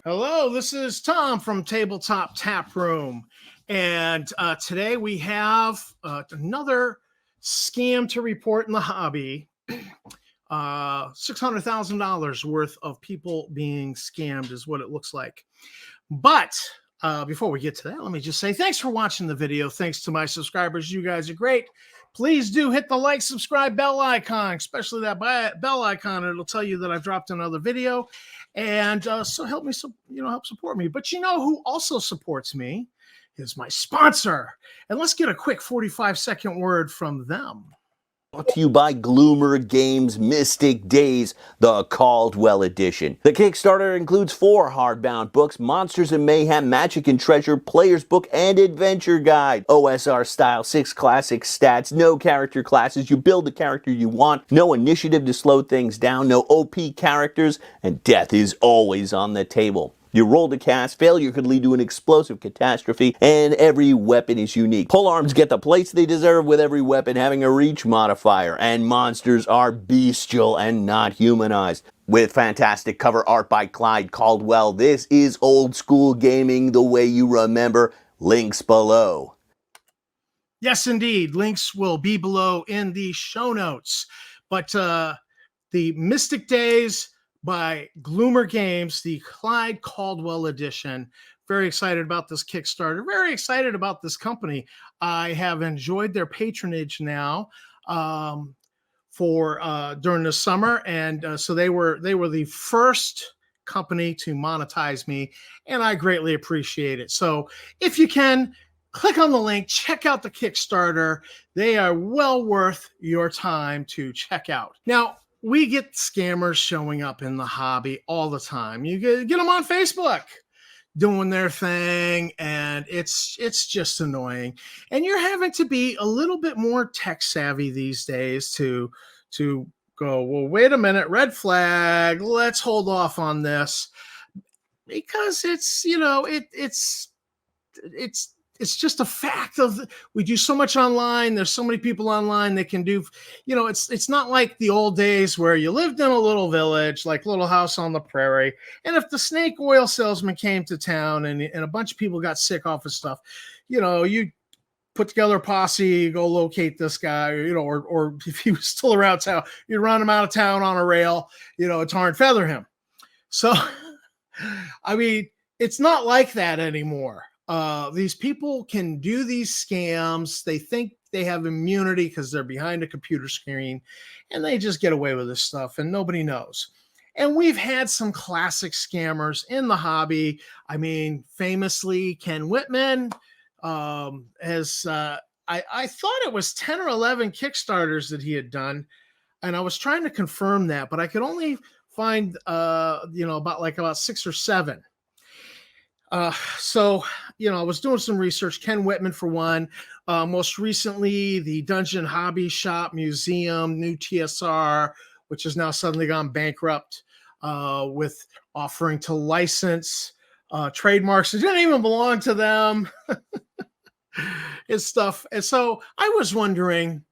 Hello, this is Tom from Tabletop Tap Room. And today we have another scam to report in the hobby. $600,000 worth of people being scammed is what it looks like. But before we get to that, let me just say thanks for watching the video. Thanks to my subscribers. You guys are great. Please do hit the like, subscribe, bell icon, especially that bell icon. It'll tell you that I've dropped another video. And so help me, help support me. But you know who also supports me is my sponsor. And let's get a quick 45-second word from them. Brought to you by Gloomer Games Mystic Days, the Caldwell Edition. The Kickstarter includes 4 hardbound books, Monsters and Mayhem, Magic and Treasure, Player's Book, and Adventure Guide. OSR style, 6 classic stats, no character classes, you build the character you want, no initiative to slow things down, no OP characters, and death is always on the table. You roll to cast, failure could lead to an explosive catastrophe, and every weapon is unique. Polearms get the place they deserve with every weapon having a reach modifier, and monsters are bestial and not humanized. With fantastic cover art by Clyde Caldwell, this is old school gaming the way you remember. Links below. Yes, indeed. Links will be below in the show notes. But the Mystic Days by Gloomer Games, the Clyde Caldwell edition. Very excited about this Kickstarter. Very excited about this company. I have enjoyed their patronage now for during the summer, and so they were the first company to monetize me, and I greatly appreciate it. So if you can, click on the link, check out the Kickstarter. They are well worth your time to check out. Now, we get scammers showing up in the hobby all the time. You get them on Facebook doing their thing, and it's just annoying. And you're having to be a little bit more tech savvy these days to go, well, wait a minute, red flag, let's hold off on this, because it's just a fact of we do so much online. There's so many people online that can do, it's not like the old days where you lived in a little village, like Little House on the Prairie. And if the snake oil salesman came to town and a bunch of people got sick off of stuff, you put together a posse, go locate this guy, or if he was still around town, you'd run him out of town on a rail, tar and feather him. So, I mean, it's not like that anymore. These people can do these scams. They think they have immunity because they're behind a computer screen, and they just get away with this stuff, and nobody knows. And we've had some classic scammers in the hobby. I mean, famously, Ken Whitman has, I thought it was 10 or 11 Kickstarters that he had done, and I was trying to confirm that, but I could only find, about 6 or 7. So, I was doing some research. Ken Whitman, for one, most recently, the Dungeon Hobby Shop Museum, new TSR, which has now suddenly gone bankrupt, with offering to license trademarks that didn't even belong to them and stuff. And so I was wondering,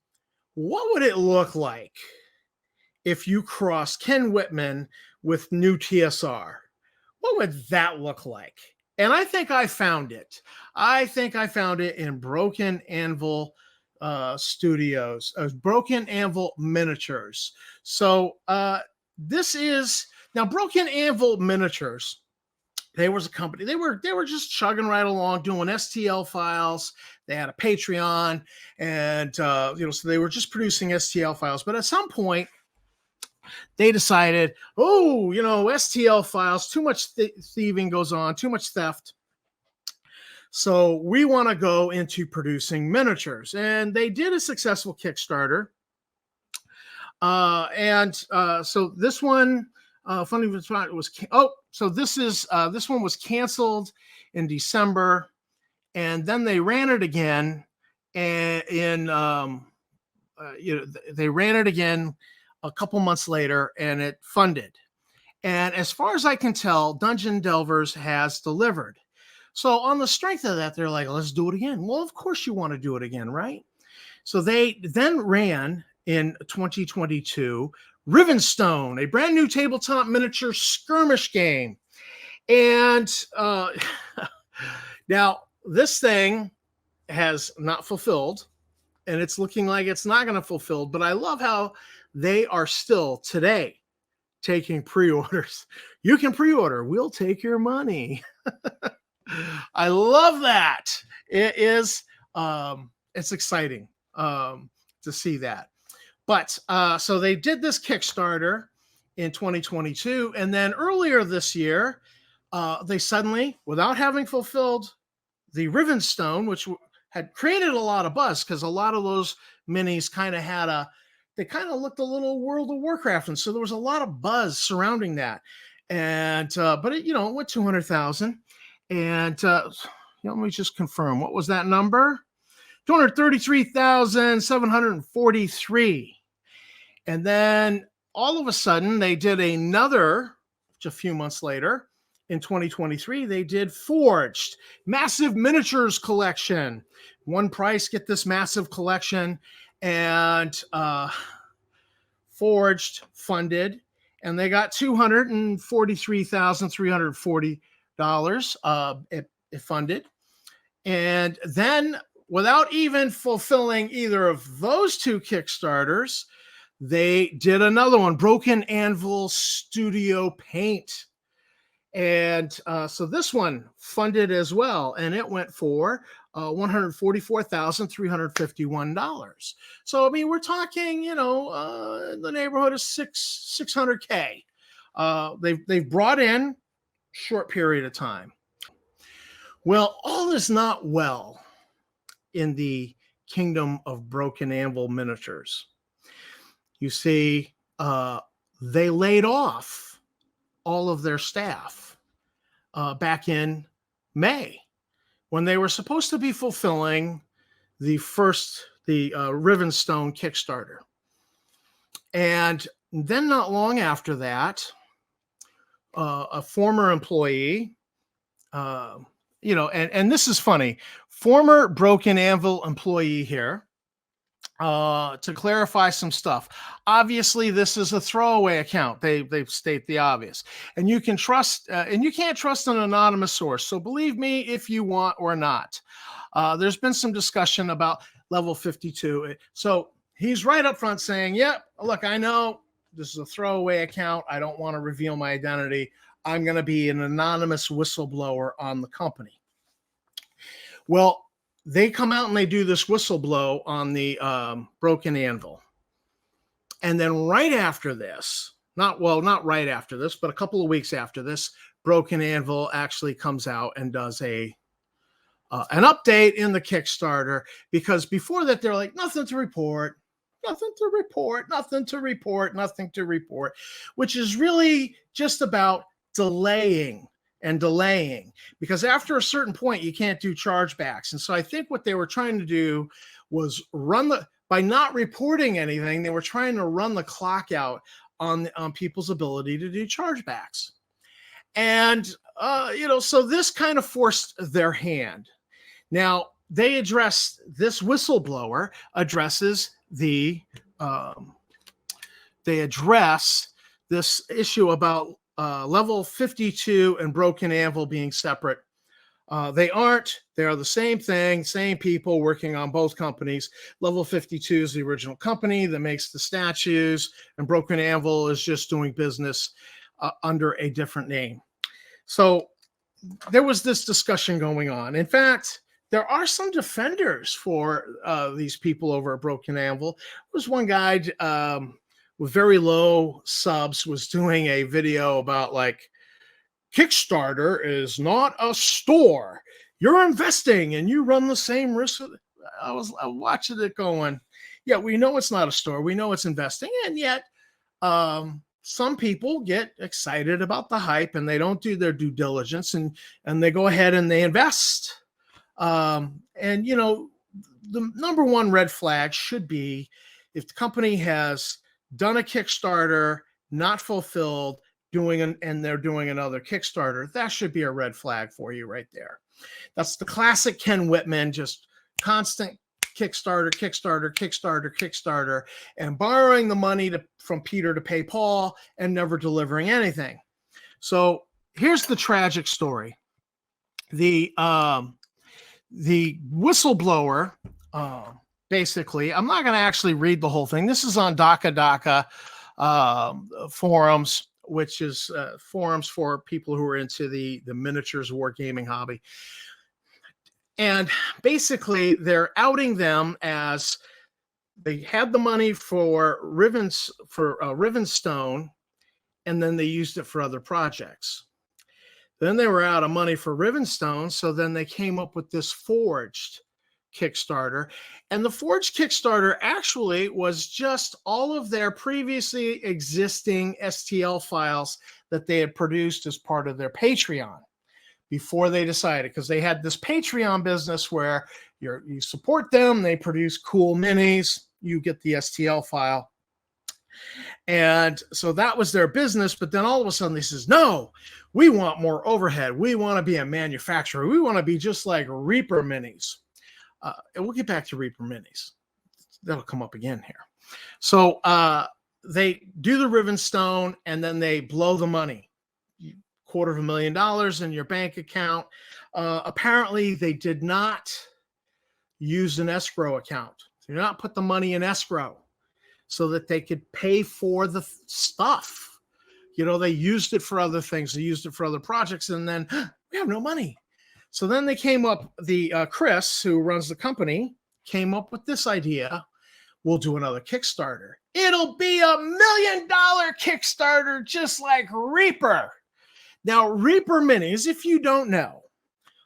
what would it look like if you cross Ken Whitman with new TSR? What would that look like? And I think I found it. I think I found it in Broken Anvil Studios, Broken Anvil Miniatures. So this is now Broken Anvil Miniatures. They was a company. They were just chugging right along, doing STL files. They had a Patreon, and so they were just producing STL files. But at some point, they decided, STL files, too much thieving goes on, too much theft. So we want to go into producing miniatures. And they did a successful Kickstarter. So this one, funny was this one was canceled in December, and then they ran it again, and they ran it again a couple months later, and it funded. And as far as I can tell, Dungeon Delvers has delivered. So on the strength of that, they're like, let's do it again. Well, of course you want to do it again, right? So they then ran in 2022 Rivenstone, a brand new tabletop miniature skirmish game. And now this thing has not fulfilled, and it's looking like it's not going to fulfill. But I love how they are still today taking pre-orders. You can pre-order. We'll take your money. I love that. It is. It's exciting to see that. But so they did this Kickstarter in 2022, and then earlier this year, they suddenly, without having fulfilled the Rivenstone, which had created a lot of buzz because a lot of those minis kind of had they kind of looked a little World of Warcraft, and so there was a lot of buzz surrounding that. And but it, it went 200,000, and let me just confirm, what was that number? 233,743. And then all of a sudden they did another, a few months later, in 2023, they did Forged, massive miniatures collection. One price, get this massive collection. And Forged funded, and they got $243,340 it funded. And then, without even fulfilling either of those two Kickstarters, they did another one, Broken Anvil Studio Paint. And so this one funded as well, and it went for $144,351. So I mean, we're talking, in the neighborhood of 600K. They've brought in short period of time. Well, all is not well in the kingdom of Broken Anvil Miniatures. You see, they laid off all of their staff back in May, when they were supposed to be fulfilling the Rivenstone Kickstarter. And then not long after that, a former employee, and this is funny, former Broken Anvil employee here, to clarify some stuff. Obviously, this is a throwaway account. They state the obvious, and you can trust, and you can't trust an anonymous source. So believe me if you want or not. There's been some discussion about level 52. So he's right up front saying, "Yep, look, I know this is a throwaway account. I don't want to reveal my identity. I'm going to be an anonymous whistleblower on the company." Well, they come out and they do this whistleblow on the Broken Anvil. And then right after this, not right after this, but a couple of weeks after this, Broken Anvil actually comes out and does an update in the Kickstarter, because before that, they're like, nothing to report, which is really just about delaying, because after a certain point you can't do chargebacks. And so I think what they were trying to do was by not reporting anything, they were trying to run the clock out on people's ability to do chargebacks. And so this kind of forced their hand. Now they address this whistleblower addresses they address this issue about level 52 and Broken Anvil being separate. They aren't. They are the same thing, same people working on both companies. Level 52 is the original company that makes the statues, and Broken Anvil is just doing business under a different name. So there was this discussion going on. In fact, there are some defenders for these people over at Broken Anvil. There was one guy with very low subs was doing a video about, like, Kickstarter is not a store. You're investing and you run the same risk. I was watching it going, yeah, we know it's not a store. We know it's investing. And yet some people get excited about the hype and they don't do their due diligence, and they go ahead and they invest. And, the number one red flag should be if the company has done a Kickstarter, not fulfilled, and they're doing another Kickstarter, that should be a red flag for you right there. That's the classic Ken Whitman, just constant Kickstarter, and borrowing the money from Peter to pay Paul and never delivering anything. So here's the tragic story. The Whistleblower, basically, I'm not going to actually read the whole thing. This is on Daka forums, which is forums for people who are into the miniatures wargaming hobby. And basically, they're outing them as they had the money for Rivenstone, and then they used it for other projects. Then they were out of money for Rivenstone, so then they came up with this Forged Kickstarter. And the Forged Kickstarter actually was just all of their previously existing STL files that they had produced as part of their Patreon before they decided, because they had this Patreon business where you support them, they produce cool minis, you get the STL file. And so that was their business. But then all of a sudden they says, no, we want more overhead. We want to be a manufacturer. We want to be just like Reaper Minis. And we'll get back to Reaper Minis. That'll come up again here. So they do the Rivenstone, and then they blow the money. $250,000 in your bank account. Apparently they did not use an escrow account. They did not put the money in escrow so that they could pay for the stuff. You know, they used it for other things. They used it for other projects, and then we have no money. So then they came up, Chris, who runs the company, came up with this idea. We'll do another Kickstarter. It'll be $1 million Kickstarter, just like Reaper. Now, Reaper Minis, if you don't know,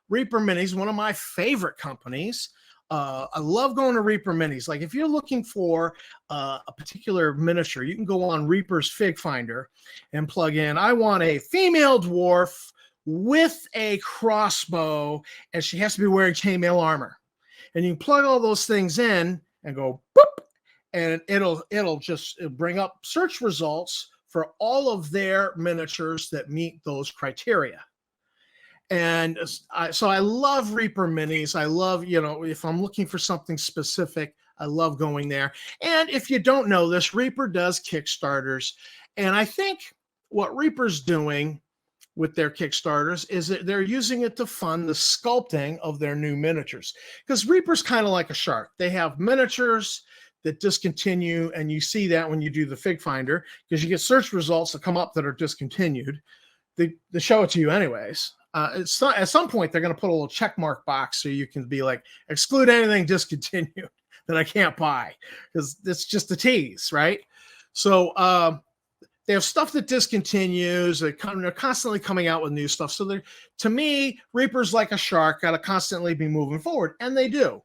Reaper Minis, one of my favorite companies. I love going to Reaper Minis. Like if you're looking for a particular miniature, you can go on Reaper's Fig Finder and plug in, I want a female dwarf with a crossbow, and she has to be wearing chainmail armor. And you can plug all those things in and go boop, and it'll just bring up search results for all of their miniatures that meet those criteria. And so I love Reaper Minis. I love, if I'm looking for something specific, I love going there. And if you don't know this, Reaper does Kickstarters. And I think what Reaper's doing with their Kickstarters is that they're using it to fund the sculpting of their new miniatures. Because Reaper's kind of like a shark. They have miniatures that discontinue, and you see that when you do the Fig Finder, because you get search results that come up that are discontinued. They show it to you anyways. At some point, they're going to put a little check mark box so you can be like, exclude anything discontinued that I can't buy, because it's just a tease, right? So they have stuff that discontinues. They're constantly coming out with new stuff. So to me, Reaper's like a shark, got to constantly be moving forward, and they do.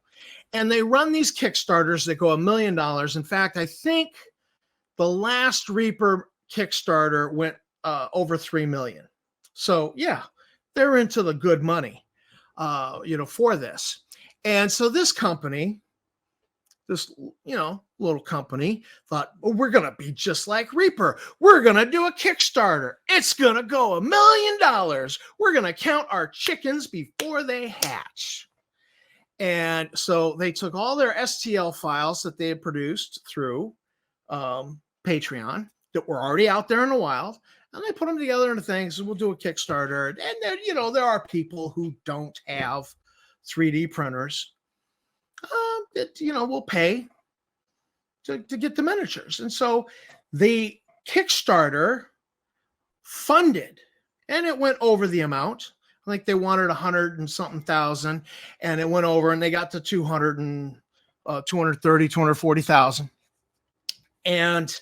And they run these Kickstarters that go $1 million. In fact, I think the last Reaper Kickstarter went over 3 million. So yeah, they're into the good money, for this. And so this company, this, little company thought, well, we're going to be just like Reaper. We're going to do a Kickstarter. It's going to go $1 million. We're going to count our chickens before they hatch. And so they took all their STL files that they had produced through Patreon that were already out there in the wild, and they put them together into things. And we'll do a Kickstarter. And then, there are people who don't have 3D printers that, will pay to get the miniatures. And so the Kickstarter funded, and it went over the amount. I think they wanted 100 and something thousand, and it went over, and they got to 230, 240,000. And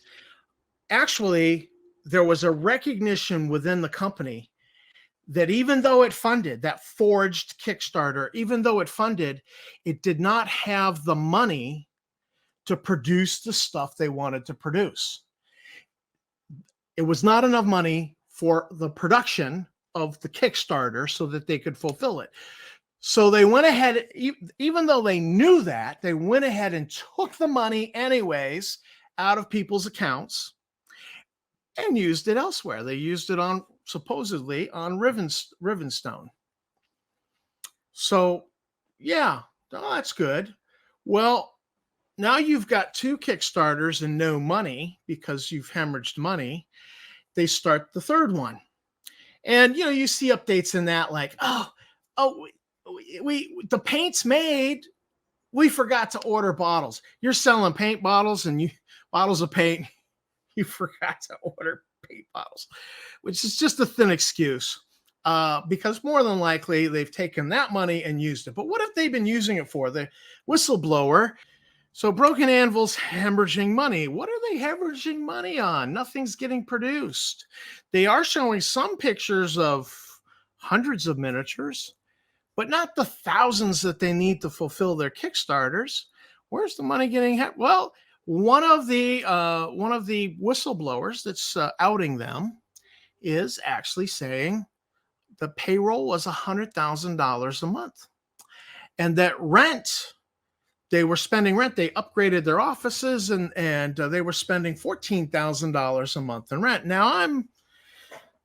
actually, there was a recognition within the company that even though it funded that Forged Kickstarter, even though it funded, it did not have the money to produce the stuff they wanted to produce. It was not enough money for the production of the Kickstarter so that they could fulfill it. So they went ahead, even though they knew that, they went ahead and took the money anyways out of people's accounts and used it elsewhere. They used it supposedly on Rivenstone. So yeah, that's good. Well, now you've got 2 Kickstarters and no money because you've hemorrhaged money. They start the third one. And you see updates in that like, oh, the paint's made. We forgot to order bottles. You're selling paint bottles and bottles of paint. You forgot to order paint bottles, which is just a thin excuse. Because more than likely they've taken that money and used it. But what have they been using it for? The whistleblower. So Broken Anvil's hemorrhaging money. What are they hemorrhaging money on? Nothing's getting produced. They are showing some pictures of hundreds of miniatures, but not the thousands that they need to fulfill their Kickstarters. Where's the money getting? Well, one of the whistleblowers that's outing them is actually saying the payroll was $100,000 a month, and that rent, they were spending rent. They upgraded their offices, and they were spending $14,000 a month in rent. Now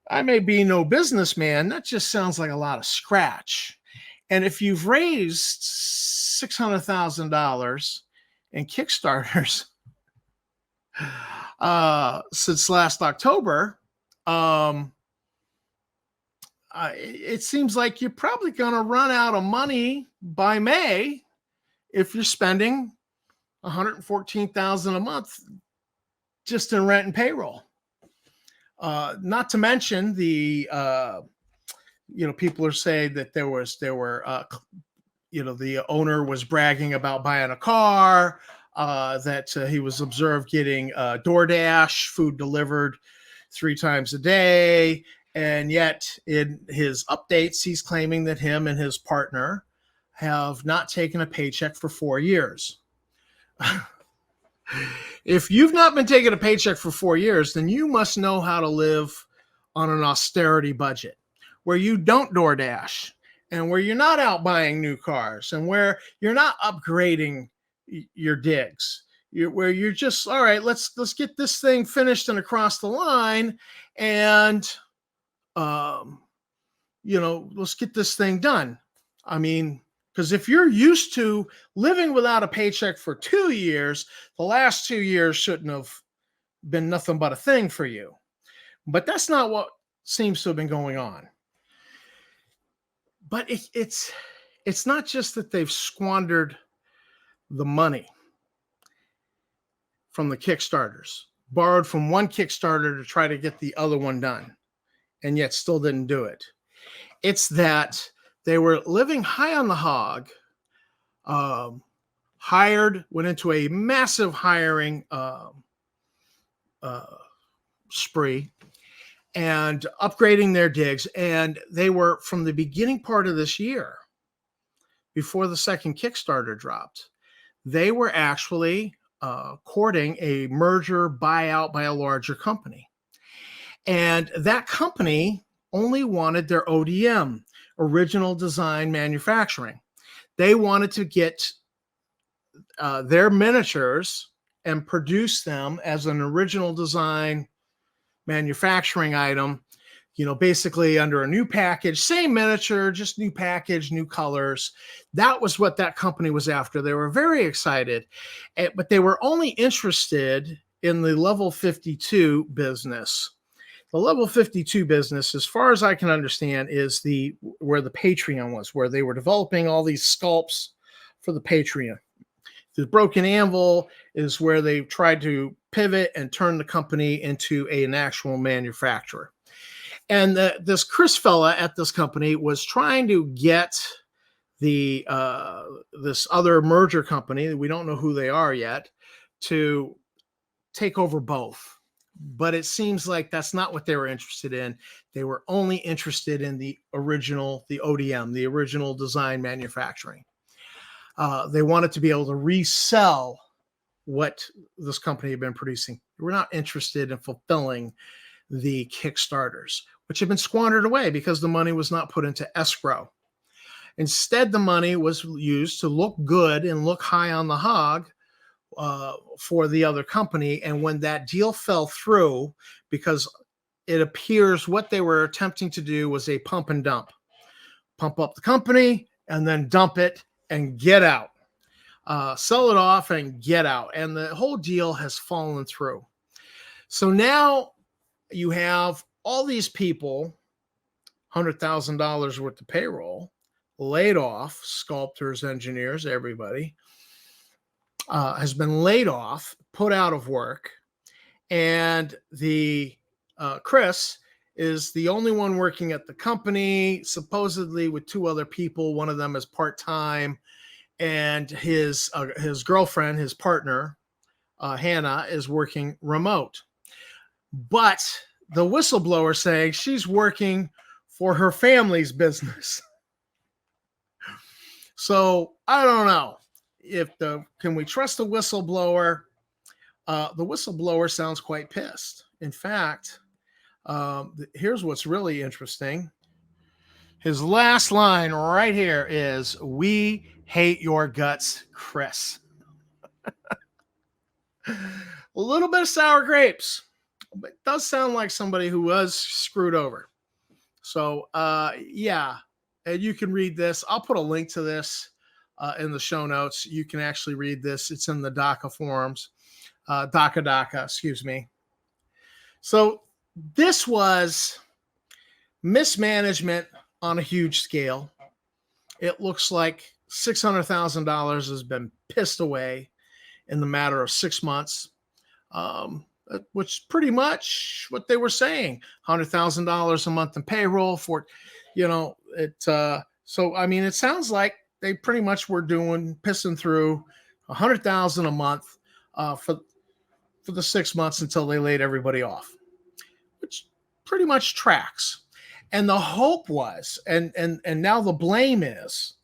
I may be no businessman. That just sounds like a lot of scratch. And if you've raised $600,000 in Kickstarters since last October, it seems like you're probably going to run out of money by May if you're spending $114,000 a month just in rent and payroll. Not to mention the people are saying that the owner was bragging about buying a car, that he was observed getting DoorDash food delivered 3 times a day. And yet in his updates, he's claiming that him and his partner have not taken a paycheck for 4 years. If you've not been taking a paycheck for 4 years, then you must know how to live on an austerity budget where you don't DoorDash and where you're not out buying new cars and where you're not upgrading your digs, where you're just, all right, let's get this thing finished and across the line, and let's get this thing done. I mean, because if you're used to living without a paycheck for 2 years, the last 2 years shouldn't have been nothing but a thing for you. But that's not what seems to have been going on. But it's not just that they've squandered the money from the Kickstarters, borrowed from one Kickstarter to try to get the other one done, and yet still didn't do it. It's that they were living high on the hog, went into a massive hiring spree and upgrading their digs. And they were, from the beginning part of this year, before the second Kickstarter dropped, they were actually courting a merger buyout by a larger company. And that company only wanted their ODM, original design manufacturing. They wanted to get their miniatures and produce them as an original design manufacturing item, basically under a new package, same miniature, just new package, new colors. That was what that company was after. They were very excited, but they were only interested in the level 52 business. The level 52 business, as far as I can understand, is where the Patreon was, where they were developing all these sculpts for the Patreon. The Broken Anvil is where they tried to pivot and turn the company into an actual manufacturer. And this Chris fella at this company was trying to get this other merger company, we don't know who they are yet, to take over both. But it seems like that's not what they were interested in. They were only interested in the ODM, the original design manufacturing. They wanted to be able to resell what this company had been producing. They were not interested in fulfilling the Kickstarters, which had been squandered away because the money was not put into escrow. Instead, the money was used to look good and look high on the hog for the other company. And when that deal fell through, because it appears what they were attempting to do was a pump and dump. Pump up the company and then dump it and get out. Sell it off and get out. And the whole deal has fallen through. So now you have all these people $100,000 worth of payroll, laid off sculptors, engineers, everybody has been laid off, put out of work. And the Chris is the only one working at the company, supposedly with two other people. One of them is part-time, and his girlfriend, his partner, Hannah, is working remote. But the whistleblower saying she's working for her family's business. So I don't know can we trust the whistleblower? The whistleblower sounds quite pissed. In fact, here's what's really interesting. His last line right here is, "We hate your guts, Chris." A little bit of sour grapes, but it does sound like somebody who was screwed over. So, yeah, and you can read this. I'll put a link to this in the show notes. You can actually read this. It's in the DACA forums. DACA, excuse me. So this was mismanagement on a huge scale. It looks like $600,000 has been pissed away in the matter of 6 months, which pretty much what they were saying. $100,000 a month in payroll for, it. So I mean, it sounds like they pretty much were pissing through $100,000 a month for the 6 months until they laid everybody off, which pretty much tracks. And the hope was, and now the blame is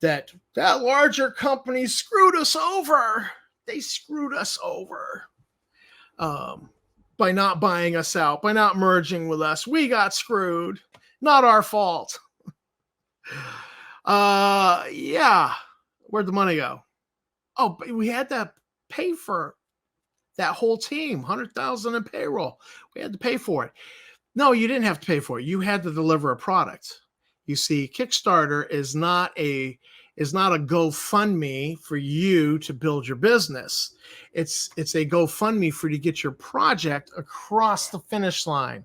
that larger company screwed us over. They screwed us over by not buying us out, by not merging with us. We got screwed. Not our fault. Yeah. Where'd the money go? Oh, but we had to pay for that whole team, $100,000 in payroll. We had to pay for it. No, you didn't have to pay for it. You had to deliver a product. You see, Kickstarter is not a GoFundMe for you to build your business. It's a GoFundMe for you to get your project across the finish line.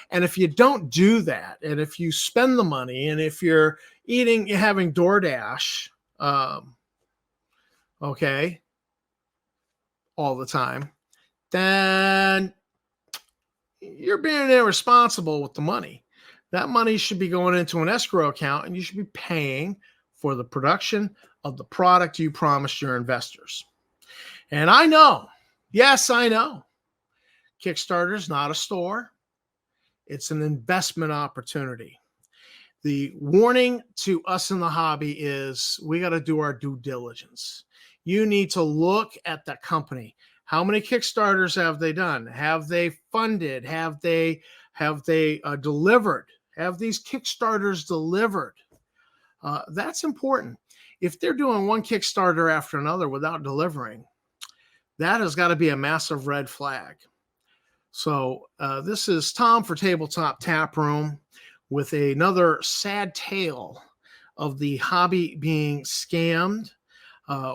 And if you don't do that, and if you spend the money, and if you're having DoorDash, okay, all the time, then you're being irresponsible with the money. That money should be going into an escrow account, and you should be paying for the production of the product you promised your investors. And I know, yes, I know, Kickstarter is not a store. It's an investment opportunity. The warning to us in the hobby is we got to do our due diligence. You need to look at the company. How many Kickstarters have they done? Have they funded? Have they delivered? Have these Kickstarters delivered? That's important. If they're doing one Kickstarter after another without delivering, that has got to be a massive red flag. So this is Tom for Tabletop Tap Room with another sad tale of the hobby being scammed.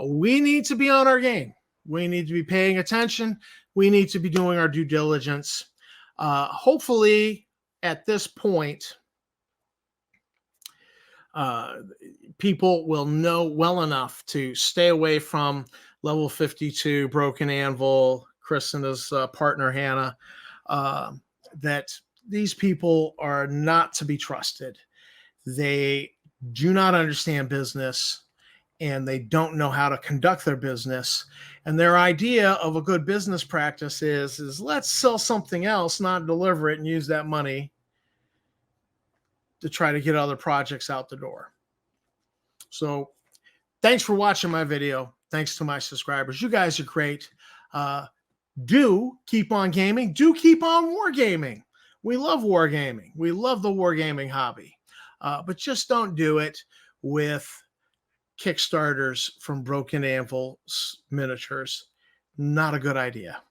We need to be on our game. We need to be paying attention. We need to be doing our due diligence. Hopefully, at this point, people will know well enough to stay away from Level 52, Broken Anvil, Chris and his partner, Hannah, that these people are not to be trusted. They do not understand business, and they don't know how to conduct their business. And their idea of a good business practice is let's sell something else, not deliver it, and use that money to try to get other projects out the door. So thanks for watching my video. Thanks to my subscribers. You guys are great. Do keep on gaming. Do keep on wargaming. We love wargaming. We love the wargaming hobby. But just don't do it with Kickstarters from Broken Anvil miniatures. Not a good idea.